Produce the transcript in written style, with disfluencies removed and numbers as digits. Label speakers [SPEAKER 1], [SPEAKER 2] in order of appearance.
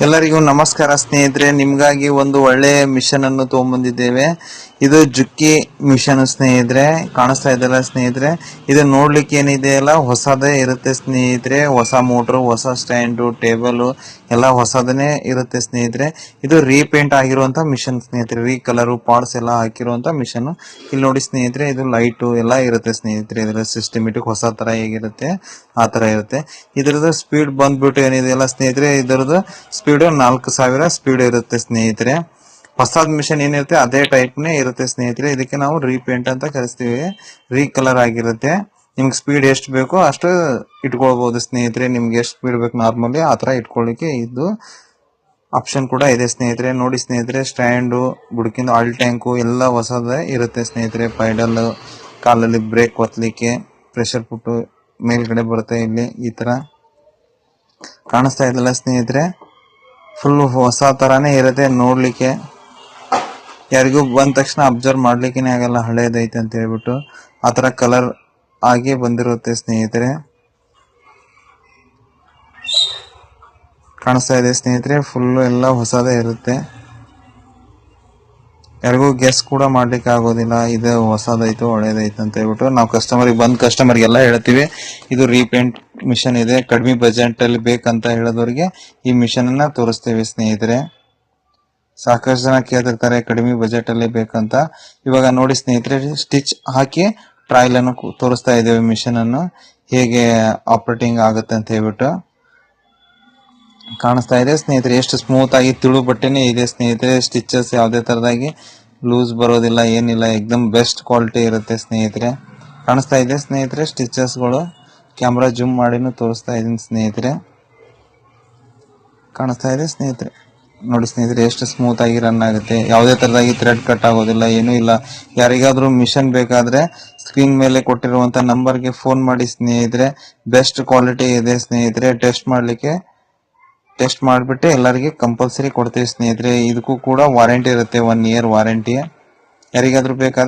[SPEAKER 1] ಎಲ್ಲರಿಗೂ ನಮಸ್ಕಾರ ಸ್ನೇಹಿತರೆ. ನಿಮ್ಗಾಗಿ ಒಂದು ಒಳ್ಳೆ ಮಿಷನ್ ಅನ್ನು ತಗೊಂಡ್ಬಂದಿದ್ದೇವೆ. ಇದು ಜುಕ್ಕಿ ಮಿಷನ್ ಸ್ನೇಹಿತರೆ, ಕಾಣಿಸ್ತಾ ಇದೆಯಲ್ಲ ಸ್ನೇಹಿತರೆ. ಇದು ನೋಡ್ಲಿಕ್ಕೆ ಏನಿದೆಯಲ್ಲ ಹೊಸದೇ ಇರುತ್ತೆ ಸ್ನೇಹಿತರೆ. ಹೊಸ ಮೋಟ್ರು, ಹೊಸ ಸ್ಟ್ಯಾಂಡು, ಟೇಬಲ್ ಎಲ್ಲ ಹೊಸದನೇ ಇರುತ್ತೆ ಸ್ನೇಹಿತರೆ. ಇದು ರೀಪೇಂಟ್ ಆಗಿರುವಂತ ಮಿಷನ್ ಸ್ನೇಹಿತರೆ. ರೀಕಲರ್ ಪಾರ್ಟ್ಸ್ ಎಲ್ಲ ಹಾಕಿರುವಂತ ಮಿಷನ್. ಇಲ್ಲಿ ನೋಡಿ ಸ್ನೇಹಿತರೆ, ಇದು ಲೈಟು ಎಲ್ಲ ಇರುತ್ತೆ ಸ್ನೇಹಿತರೆ. ಇದರ ಸಿಸ್ಟಮೆಟಿಕ್ ಹೊಸ ತರ ಹೇಗಿರುತ್ತೆ ಆ ತರ ಇರುತ್ತೆ. ಇದರದ ಸ್ಪೀಡ್ ಬಂದ್ಬಿಟ್ಟು ಏನಿದೆಯಲ್ಲ ಸ್ನೇಹಿತರೆ, ಇದರದ್ದು ಸ್ಪೀಡ್ 4000 ಸ್ಪೀಡ್ ಇರುತ್ತೆ ಸ್ನೇಹಿತರೆ. ಹೊಸದ್ ಮಿಷನ್ ಏನಿರುತ್ತೆ ಅದೇ ಟೈಪ್ ನೇ ಇರುತ್ತೆ ಸ್ನೇಹಿತರೆ. ಇದಕ್ಕೆ ನಾವು ರೀಪೇಂಟ್ ಅಂತ ಕರಿಸ್ತೀವಿ. ರೀಕಲರ್ ಆಗಿರುತ್ತೆ. ನಿಮ್ಗೆ ಸ್ಪೀಡ್ ಎಷ್ಟು ಬೇಕೋ ಅಷ್ಟು ಇಟ್ಕೊಳ್ಬಹುದು ಸ್ನೇಹಿತರೆ. ನಿಮ್ಗೆ ಎಷ್ಟು ಸ್ಪೀಡ್ ಬೇಕು ನಾರ್ಮಲಿ ಆ ತರ ಇಟ್ಕೊಳ್ಳಿಕ್ಕೆ ಇದು ಆಪ್ಷನ್ ಕೂಡ ಇದೆ ಸ್ನೇಹಿತರೆ. ನೋಡಿ ಸ್ನೇಹಿತರೆ, ಸ್ಟ್ಯಾಂಡು, ಬುಡಕಿಂದ ಆಯಿಲ್ ಟ್ಯಾಂಕು ಎಲ್ಲ ಹೊಸದೇ ಇರುತ್ತೆ ಸ್ನೇಹಿತರೆ. ಪೈಡಲ್, ಕಾಲಲ್ಲಿ ಬ್ರೇಕ್ ಒತ್ತಲಿಕ್ಕೆ, ಪ್ರೆಷರ್ ಪುಟ್ಟು ಮೇಲ್ಗಡೆ ಬರುತ್ತೆ. ಇಲ್ಲಿ ಈ ತರ ಕಾಣಿಸ್ತಾ ಇದೆಯಲ್ಲ ಸ್ನೇಹಿತರೆ, ಫುಲ್ ಹೊಸ ತರಾನೇ ಇರುತ್ತೆ ನೋಡ್ಲಿಕ್ಕೆ. ಯಾರಿಗೂ ಬಂದ ತಕ್ಷಣ ಅಬ್ಸರ್ವ್ ಮಾಡ್ಲಿಕ್ಕೆ ಆಗಲ್ಲ ಹಳೇದೈತೆ ಅಂತ ಹೇಳ್ಬಿಟ್ಟು. ಆತರ ಕಲರ್ ಆಗಿ ಬಂದಿರುತ್ತೆ ಸ್ನೇಹಿತರೆ. ಕಾಣಿಸ್ತಾ ಇದೆ ಸ್ನೇಹಿತರೆ, ಫುಲ್ ಎಲ್ಲ ಹೊಸದೇ ಇರುತ್ತೆ. ಯಾರಿಗೂ ಗೆಸ್ ಕೂಡ ಮಾಡ್ಲಿಕ್ಕೆ ಆಗೋದಿಲ್ಲ ಇದು ಹೊಸದೈತು ಒಳ್ಳೇದೈತು ಅಂತ ಹೇಳ್ಬಿಟ್ಟು. ನಾವು ಕಸ್ಟಮರ್ಗೆಲ್ಲ ಹೇಳ್ತೀವಿ ಇದು ರೀಪೇಂಟ್ ಮಿಷನ್ ಇದೆ, ಕಡಿಮೆ ಬಜೆಟ್ ಅಲ್ಲಿ ಬೇಕಂತ ಹೇಳೋದವ್ರಿಗೆ ಈ ಮಿಷನ್ ಅನ್ನ ತೋರಿಸ್ತೇವೆ ಸ್ನೇಹಿತರೆ. ಸಾಕಷ್ಟು ಜನ ಕೇಳ್ತಿರ್ತಾರೆ ಕಡಿಮೆ ಬಜೆಟ್ ಅಲ್ಲಿ ಬೇಕಂತ. ಇವಾಗ ನೋಡಿ ಸ್ನೇಹಿತರೆ, ಸ್ಟಿಚ್ ಹಾಕಿ ಟ್ರಯಲ್ ಅನ್ನು ತೋರಿಸ್ತಾ ಇದ್ದೇವೆ ಮಿಷನ್ ಅನ್ನು ಹೇಗೆ ಆಪರೇಟಿಂಗ್ ಆಗುತ್ತೆ ಅಂತ ಹೇಳ್ಬಿಟ್ಟು. ಕಾಣಿಸ್ತಾ ಇದೆ ಸ್ನೇಹಿತರೆ, ಎಷ್ಟು ಸ್ಮೂತ್ ಆಗಿ ತಿಳು ಬಟ್ಟೆನೆ ಇದೆ ಸ್ನೇಹಿತರೆ. ಸ್ಟಿಚಸ್ ಯಾವುದೇ ತರದಾಗಿ ಲೂಸ್ ಬರೋದಿಲ್ಲ, ಏನಿಲ್ಲ, ಎಕ್ದಮ್ ಬೆಸ್ಟ್ ಕ್ವಾಲಿಟಿ ಇರುತ್ತೆ ಸ್ನೇಹಿತರೆ. ಕಾಣಿಸ್ತಾ ಇದೆ ಸ್ನೇಹಿತರೆ ಸ್ಟಿಚಸ್ ಗಳು. ಕ್ಯಾಮ್ರಾ ಜೂಮ್ ಮಾಡಿನೂ ತೋರಿಸ್ತಾ ಇದೀನಿ ಸ್ನೇಹಿತರೆ. ಕಾಣಿಸ್ತಾ ಇದೆ ಸ್ನೇಹಿತರೆ. ನೋಡಿ ಸ್ನೇಹಿತರೆ, ಎಷ್ಟು ಸ್ಮೂತ್ ಆಗಿ ರನ್ ಆಗುತ್ತೆ. ಯಾವುದೇ ತರದಾಗಿ ಥ್ರೆಡ್ ಕಟ್ ಆಗೋದಿಲ್ಲ, ಏನೂ ಇಲ್ಲ. ಯಾರಿಗಾದ್ರೂ ಮಿಷನ್ ಬೇಕಾದ್ರೆ ಸ್ಕ್ರೀನ್ ಮೇಲೆ ಕೊಟ್ಟಿರುವಂತ ನಂಬರ್ಗೆ ಫೋನ್ ಮಾಡಿ ಸ್ನೇಹಿತರೆ. ಬೆಸ್ಟ್ ಕ್ವಾಲಿಟಿ ಇದೆ ಸ್ನೇಹಿತರೆ. ಟೆಸ್ಟ್ ಮಾಡಿಬಿಟ್ಟು ಎಲ್ಲರಿಗೆ ಕಂಪಲ್ಸರಿ ಕೊಡ್ತೀವಿ ಸ್ನೇಹಿತರೆ. ಇದಕ್ಕೂ ಕೂಡ ವಾರಂಟಿ ಇರುತ್ತೆ, 1 year ವಾರಂಟಿ. ಯಾರಿಗಾದ್ರೂ ಬೇಕಾದ್ರೆ